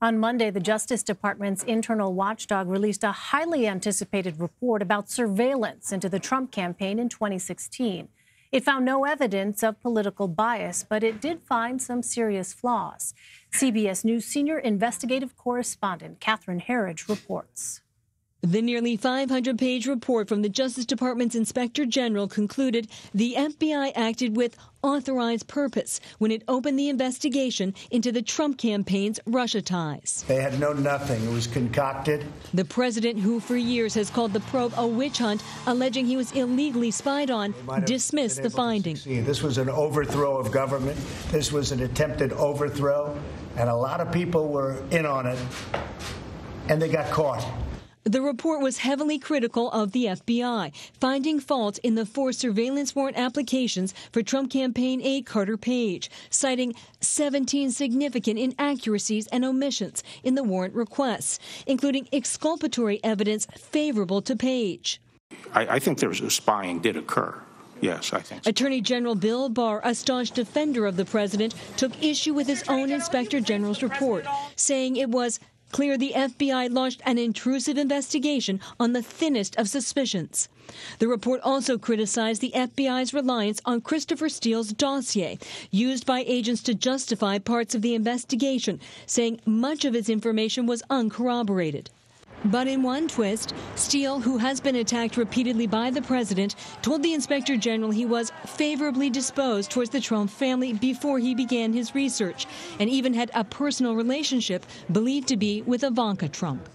On Monday, the Justice Department's internal watchdog released a highly anticipated report about surveillance into the Trump campaign in 2016. It found no evidence of political bias, but it did find some serious flaws. CBS News senior investigative correspondent Catherine Herridge reports. The nearly 500-page report from the Justice Department's Inspector General concluded the FBI acted with authorized purpose when it opened the investigation into the Trump campaign's Russia ties. They had known nothing. It was concocted. The president, who for years has called the probe a witch hunt, alleging he was illegally spied on, dismissed the finding. This was an overthrow of government. This was an attempted overthrow, and a lot of people were in on it, and they got caught. The report was heavily critical of the FBI, finding fault in the 4 surveillance warrant applications for Trump campaign aide Carter Page, citing 17 significant inaccuracies and omissions in the warrant requests, including exculpatory evidence favorable to Page. I think there was spying did occur. Yes, I think so. Attorney General Bill Barr, a staunch defender of the president, took issue with his own Inspector General's report, saying it was clear the FBI launched an intrusive investigation on the thinnest of suspicions. The report also criticized the FBI's reliance on Christopher Steele's dossier, used by agents to justify parts of the investigation, saying much of its information was uncorroborated. But in one twist, Steele, who has been attacked repeatedly by the president, told the Inspector General he was favorably disposed towards the Trump family before he began his research, and even had a personal relationship believed to be with Ivanka Trump.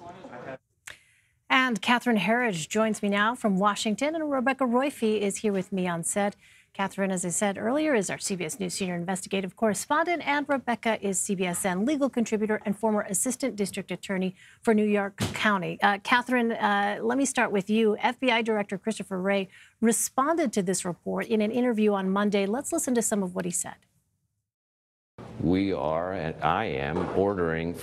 And Catherine Herridge joins me now from Washington, and Rebecca Roiphe is here with me on set. Catherine, as I said earlier, is our CBS News senior investigative correspondent, and Rebecca is CBSN legal contributor and former assistant district attorney for New York County. Catherine, let me start with you. FBI Director Christopher Wray responded to this report in an interview on Monday. Let's listen to some of what he said. We are, and I am, ordering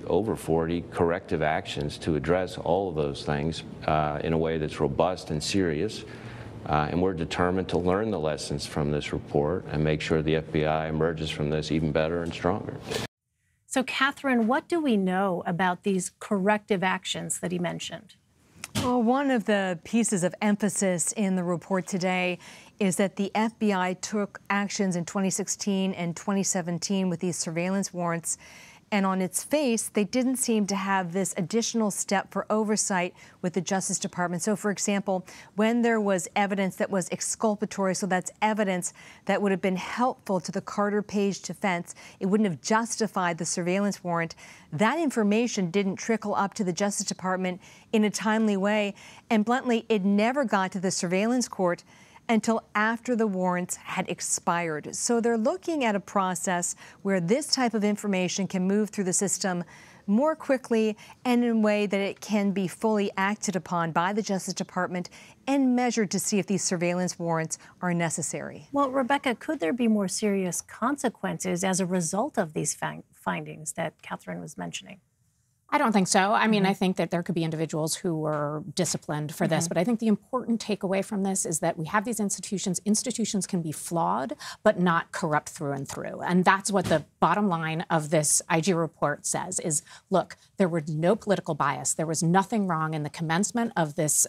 over 40 corrective actions to address all of those things in a way that's robust and serious. And we're determined to learn the lessons from this report and make sure the FBI emerges from this even better and stronger. So, Catherine, what do we know about these corrective actions that he mentioned? Well, one of the pieces of emphasis in the report today is that the FBI took actions in 2016 and 2017 with these surveillance warrants. And on its face, they didn't seem to have this additional step for oversight with the Justice Department. So, for example, when there was evidence that was exculpatory, so that's evidence that would have been helpful to the Carter Page defense, it wouldn't have justified the surveillance warrant. That information didn't trickle up to the Justice Department in a timely way. And bluntly, it never got to the surveillance court until after the warrants had expired. So they're looking at a process where this type of information can move through the system more quickly and in a way that it can be fully acted upon by the Justice Department and measured to see if these surveillance warrants are necessary. Well, Rebecca, could there be more serious consequences as a result of these findings that Catherine was mentioning? I don't think so. I mean, I think that there could be individuals who were disciplined for this, but I think the important takeaway from this is that we have these institutions. Institutions can be flawed, but not corrupt through and through. And that's what the bottom line of this IG report says is, look, there was no political bias. There was nothing wrong in the commencement of this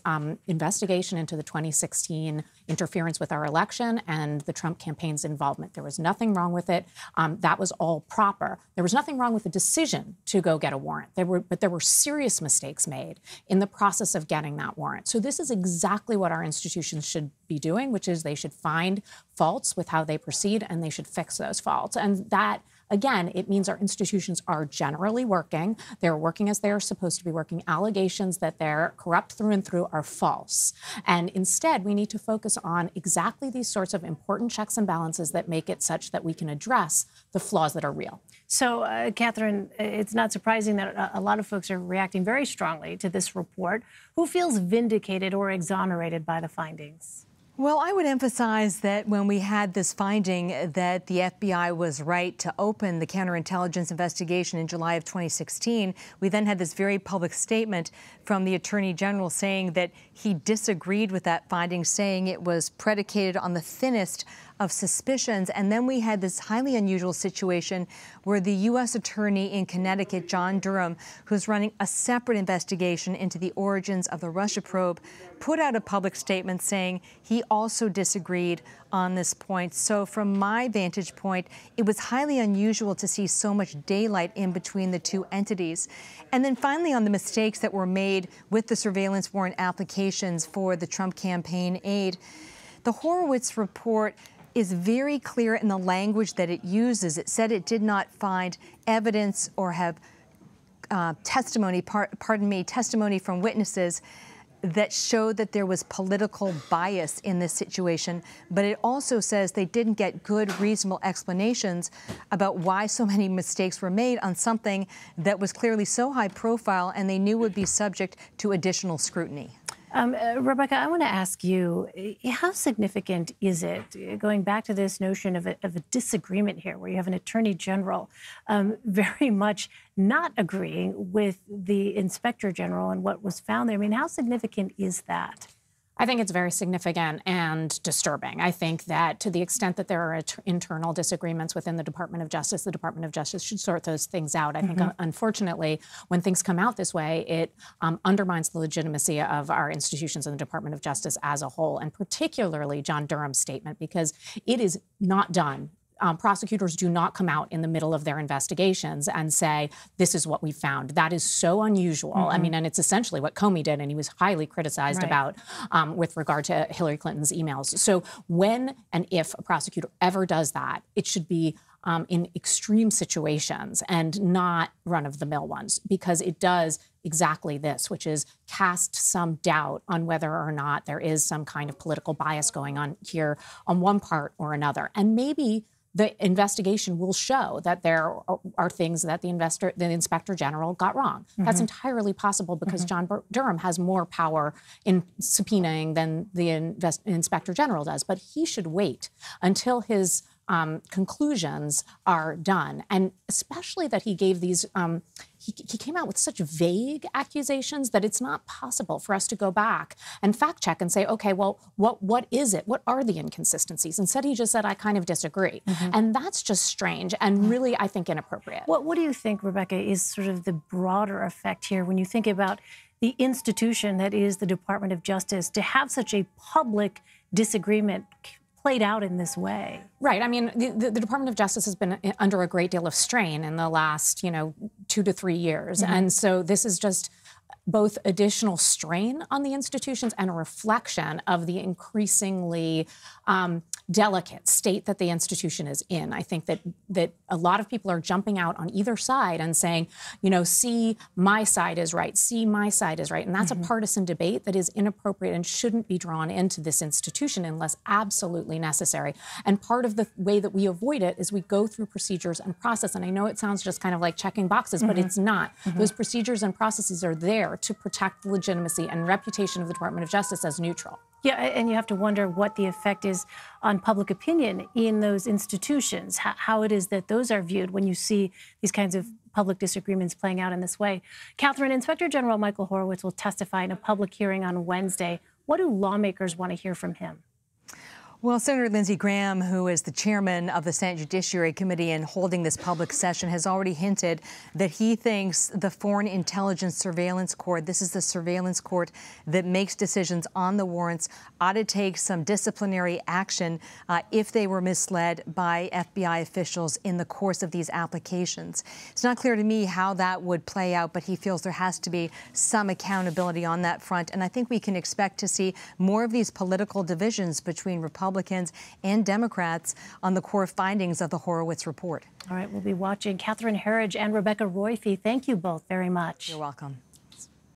investigation into the 2016 interference with our election and the Trump campaign's involvement. There was nothing wrong with it. That was all proper. There was nothing wrong with the decision to go get a warrant. But there were serious mistakes made in the process of getting that warrant. So this is exactly what our institutions should be doing, which is they should find faults with how they proceed and they should fix those faults. And that, again, it means our institutions are generally working. They're working as they're supposed to be working. Allegations that they're corrupt through and through are false. And instead, we need to focus on exactly these sorts of important checks and balances that make it such that we can address the flaws that are real. So, Catherine, it's not surprising that a lot of folks are reacting very strongly to this report. Who feels vindicated or exonerated by the findings? Well, I would emphasize that when we had this finding that the FBI was right to open the counterintelligence investigation in July of 2016, we then had this very public statement from the Attorney General saying that he disagreed with that finding, saying it was predicated on the thinnest of suspicions. And then we had this highly unusual situation where the U.S. Attorney in Connecticut, John Durham, who's running a separate investigation into the origins of the Russia probe, put out a public statement saying he also disagreed on this point. So from my vantage point, it was highly unusual to see so much daylight in between the two entities. And then finally, on the mistakes that were made with the surveillance warrant applications for the Trump campaign aid, the Horowitz report is very clear in the language that it uses. It said it did not find evidence or have testimony from witnesses that showed that there was political bias in this situation. But it also says they didn't get good, reasonable explanations about why so many mistakes were made on something that was clearly so high profile and they knew would be subject to additional scrutiny. Rebecca, I want to ask you, how significant is it, going back to this notion of a disagreement here, where you have an attorney general very much not agreeing with the inspector general and what was found there? I mean, how significant is that? I think it's very significant and disturbing. I think that to the extent that there are internal disagreements within the Department of Justice should sort those things out. I think, unfortunately, when things come out this way, it undermines the legitimacy of our institutions in the Department of Justice as a whole, and particularly John Durham's statement, because it is not done. Prosecutors do not come out in the middle of their investigations and say, this is what we found. That is so unusual. I mean, and it's essentially what Comey did, and he was highly criticized about with regard to Hillary Clinton's emails. So when and if a prosecutor ever does that, it should be in extreme situations and not run-of-the-mill ones, because it does exactly this, which is cast some doubt on whether or not there is some kind of political bias going on here on one part or another. And maybe the investigation will show that there are things that the inspector general got wrong. That's entirely possible, because John Durham has more power in subpoenaing than the inspector general does. But he should wait until his conclusions are done, and especially that he gave these. He came out with such vague accusations that it's not possible for us to go back and fact check and say, okay, well, what is it? What are the inconsistencies? Instead, he just said, I kind of disagree. And that's just strange and really, I think, inappropriate. What do you think, Rebecca, is sort of the broader effect here when you think about the institution that is the Department of Justice to have such a public disagreement played out in this way? Right. I mean, the Department of Justice has been under a great deal of strain in the last, 2 to 3 years. And so this is just both additional strain on the institutions and a reflection of the increasingly delicate state that the institution is in. I think that a lot of people are jumping out on either side and saying, see, my side is right, see, my side is right. And that's a partisan debate that is inappropriate and shouldn't be drawn into this institution unless absolutely necessary. And part of the way that we avoid it is we go through procedures and process. And I know it sounds just kind of like checking boxes, but it's not. Those procedures and processes are there to protect the legitimacy and reputation of the Department of Justice as neutral. Yeah, and you have to wonder what the effect is on public opinion in those institutions, how it is that those are viewed when you see these kinds of public disagreements playing out in this way. Catherine, Inspector General Michael Horowitz will testify in a public hearing on Wednesday. What do lawmakers want to hear from him? Well, Senator Lindsey Graham, who is the chairman of the Senate Judiciary Committee and holding this public session, has already hinted that he thinks the Foreign Intelligence Surveillance Court, this is the surveillance court that makes decisions on the warrants, ought to take some disciplinary action if they were misled by FBI officials in the course of these applications. It's not clear to me how that would play out, but he feels there has to be some accountability on that front. And I think we can expect to see more of these political divisions between Republicans and Democrats on the core findings of the Horowitz report. All right, we'll be watching. Catherine Herridge and Rebecca Roiphe, thank you both very much. You're welcome.